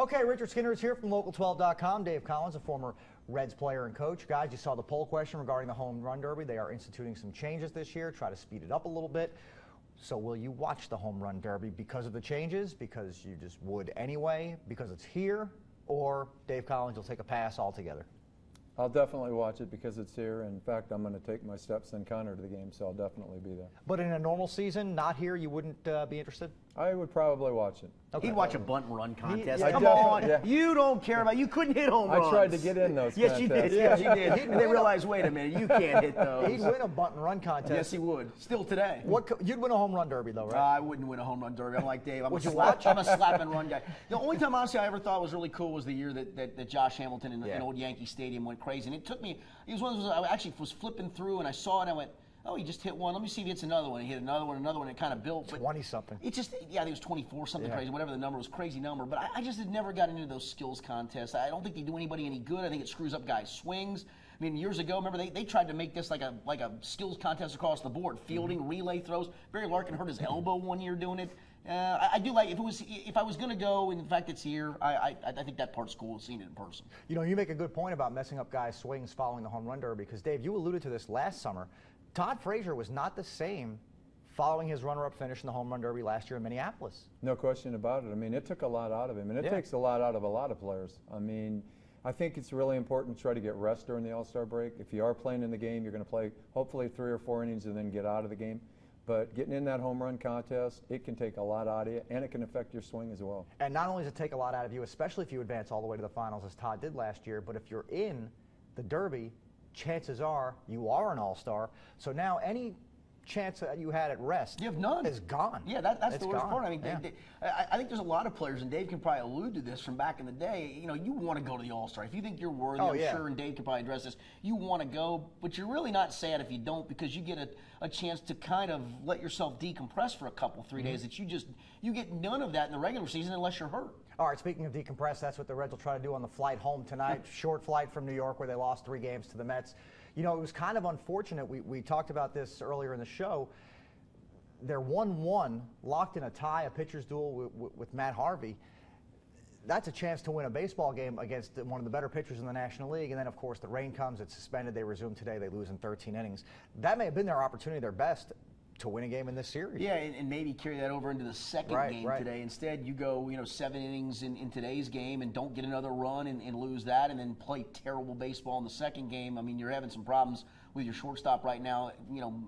Okay, Richard Skinner is here from Local12.com. Dave Collins, a former Reds player and coach. Guys, you saw the poll question regarding the home run derby. They are instituting some changes this year, try to speed it up a little bit. So will you watch the home run derby because of the changes, because you just would anyway, because it's here, or Dave Collins will take a pass altogether? I'll definitely watch it because it's here. In fact, I'm going to take my stepson Connor to the game, so I'll definitely be there. But in a normal season, not here, you wouldn't be interested? I would probably watch it. Okay. He'd watch a bunt and run contest. Yeah, Come on, yeah. You don't care about. You couldn't hit home runs. I tried to get in those. Yes, you did. Yes, you did. And they realized, wait a minute, you can't hit those. He'd win a bunt and run contest. Yes, he would. Still today. You'd win a home run derby, though, right? I wouldn't win a home run derby. I'm like Dave. I'm Would a you watch? I'm a slap and run guy. The only time, honestly, I ever thought was really cool was the year that Josh Hamilton in old Yankee Stadium went crazy. And it took me. It was one of those. I actually was flipping through and I saw it. and I went, oh, he just hit one. Let me see if he hits another one. He hit another one, and it kind of built. 20-something. It just, yeah, I think it was 24, something crazy, whatever the number was, crazy number. But I just had never got into those skills contests. I don't think they do anybody any good. I think it screws up guys' swings. I mean, years ago, remember, they tried to make this like a skills contest across the board. Fielding, relay throws. Barry Larkin hurt his elbow one year doing it. I do like, if I was going to go, and in fact it's here, I think that part's cool, seeing it in person. You know, you make a good point about messing up guys' swings following the home run derby, because, Dave, you alluded to this last summer. Todd Frazier was not the same following his runner-up finish in the home run derby last year in Minneapolis. No question about it. I mean, it took a lot out of him, and it takes a lot out of a lot of players. I mean, I think it's really important to try to get rest during the AllStar break. If you are playing in the game, you're going to play hopefully 3 or 4 innings and then get out of the game. But getting in that home run contest, it can take a lot out of you, and it can affect your swing as well. And not only does it take a lot out of you, especially if you advance all the way to the finals, as Todd did last year, but if you're in the derby, chances are you are an all-star. So now any chance that you had at rest is gone. Yeah, that's the worst part. I mean, I think there's a lot of players, and Dave can probably allude to this from back in the day. You know, you want to go to the All-Star. If you think you're worthy, I'm sure, and Dave can probably address this, you want to go, but you're really not sad if you don't, because you get a chance to kind of let yourself decompress for a couple, 3 days that you get none of that in the regular season unless you're hurt. All right, speaking of decompress, that's what the Reds will try to do on the flight home tonight. Short flight from New York, where they lost 3 games to the Mets. You know, it was kind of unfortunate. We talked about this earlier in the show. They're 1-1, locked in a tie, a pitcher's duel with Matt Harvey. That's a chance to win a baseball game against one of the better pitchers in the National League. And then, of course, the rain comes. It's suspended. They resume today. They lose in 13 innings. That may have been their opportunity, their best, to win a game in this series. Yeah, and maybe carry that over into the second game today. Instead, you go 7 innings in today's game and don't get another run and lose that, and then play terrible baseball in the second game. I mean, you're having some problems with your shortstop right now,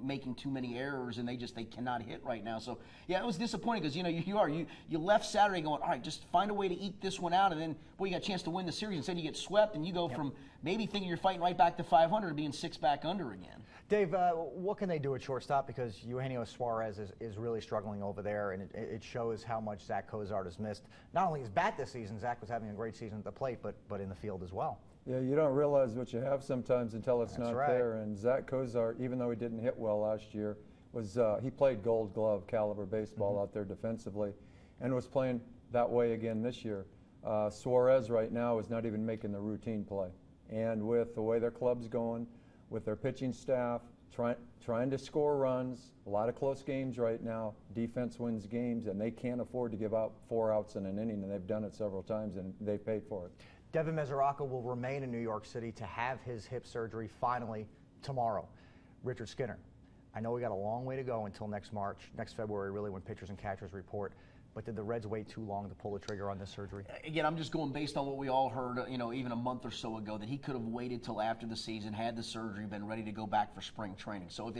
making too many errors, and they cannot hit right now. So, yeah, it was disappointing because, you left Saturday going, all right, just find a way to eke this one out, and then, boy, you got a chance to win the series. Instead, you get swept, and you go from maybe thinking you're fighting right back to 500 to being 6 back under again. Dave, what can they do at shortstop? Because Eugenio Suarez is really struggling over there, and it shows how much Zach Cozart has missed. Not only his bat this season, Zach was having a great season at the plate, but in the field as well. Yeah, you don't realize what you have sometimes until it's not there. And Zach Cozart, even though he didn't hit well last year, he played Gold Glove caliber baseball out there defensively, and was playing that way again this year. Suarez right now is not even making the routine play, and with the way their club's going, with their pitching staff, trying to score runs, a lot of close games right now. Defense wins games, and they can't afford to give out 4 outs in an inning, and they've done it several times, and they've paid for it. Devin Mesoraco will remain in New York City to have his hip surgery finally tomorrow. Richard Skinner, I know we got a long way to go until next February, really, when pitchers and catchers report. But did the Reds wait too long to pull the trigger on this surgery? Again, I'm just going based on what we all heard, even a month or so ago, that he could have waited till after the season, had the surgery, been ready to go back for spring training. So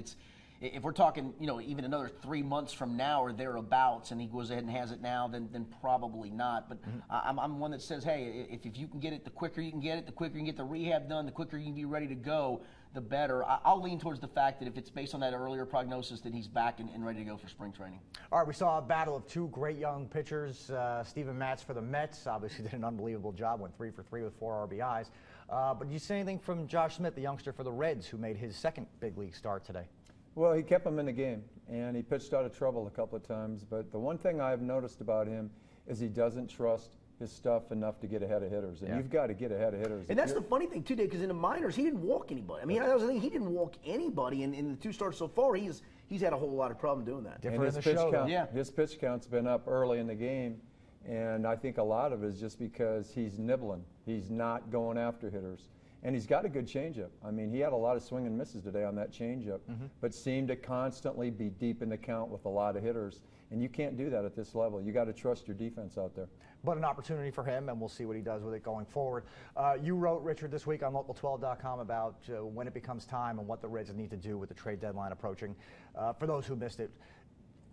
if we're talking, even another 3 months from now or thereabouts, and he goes ahead and has it now, then probably not. But I'm one that says, hey, if you can get it, the quicker you can get it, the quicker you can get the rehab done, the quicker you can be ready to go, the better. I'll lean towards the fact that if it's based on that earlier prognosis, that he's back and ready to go for spring training. All right, we saw a battle of 2 great young pitchers. Steven Matz for the Mets obviously did an unbelievable job, went 3 for 3 with 4 RBIs. But did you see anything from Josh Smith, the youngster for the Reds, who made his second big league start today? Well, he kept him in the game, and he pitched out of trouble a couple of times. But the one thing I've noticed about him is he doesn't trust his stuff enough to get ahead of hitters, and you've got to get ahead of hitters. And that's the funny thing too, Dave, because in the minors he didn't walk anybody. I mean, that was the thing, he didn't walk anybody in the 2 starts so far. He's had a whole lot of problem doing that. And his pitch count's been up early in the game, And I think a lot of it is just because he's nibbling. He's not going after hitters. And he's got a good changeup. I mean, he had a lot of swing and misses today on that changeup, but seemed to constantly be deep in the count with a lot of hitters. And you can't do that at this level. You got to trust your defense out there. But an opportunity for him, and we'll see what he does with it going forward. You wrote, Richard, this week on Local12.com about when it becomes time and what the Reds need to do with the trade deadline approaching. For those who missed it,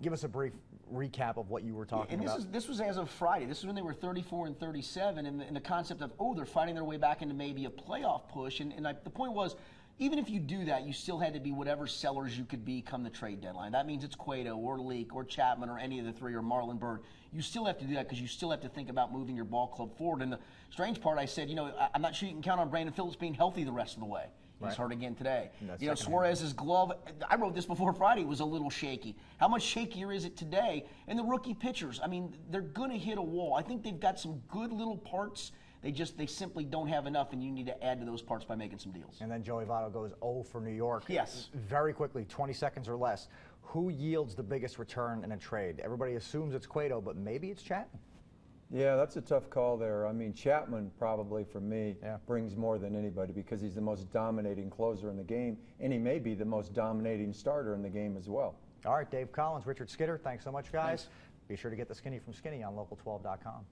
give us a brief recap of what you were talking about. This was as of Friday. This is when they were 34 and 37, and the concept of, they're fighting their way back into maybe a playoff push. And the point was, even if you do that, you still had to be whatever sellers you could be come the trade deadline. That means it's Cueto or Leak or Chapman or any of the three or Marlon Berk. You still have to do that because you still have to think about moving your ball club forward. And the strange part, I said, I'm not sure you can count on Brandon Phillips being healthy the rest of the way. He's hurt again today. Suarez's glove, I wrote this before Friday, was a little shaky. How much shakier is it today? And the rookie pitchers, I mean, they're going to hit a wall. I think they've got some good little parts. They simply don't have enough, and you need to add to those parts by making some deals. And then Joey Votto goes 0 for New York. Yes. Very quickly, 20 seconds or less. Who yields the biggest return in a trade? Everybody assumes it's Cueto, but maybe it's Chapman. Yeah, that's a tough call there. I mean, Chapman probably, for me, brings more than anybody because he's the most dominating closer in the game, and he may be the most dominating starter in the game as well. All right, Dave Collins, Richard Skidder, thanks so much, guys. Thanks. Be sure to get the Skinny from Skinny on Local12.com.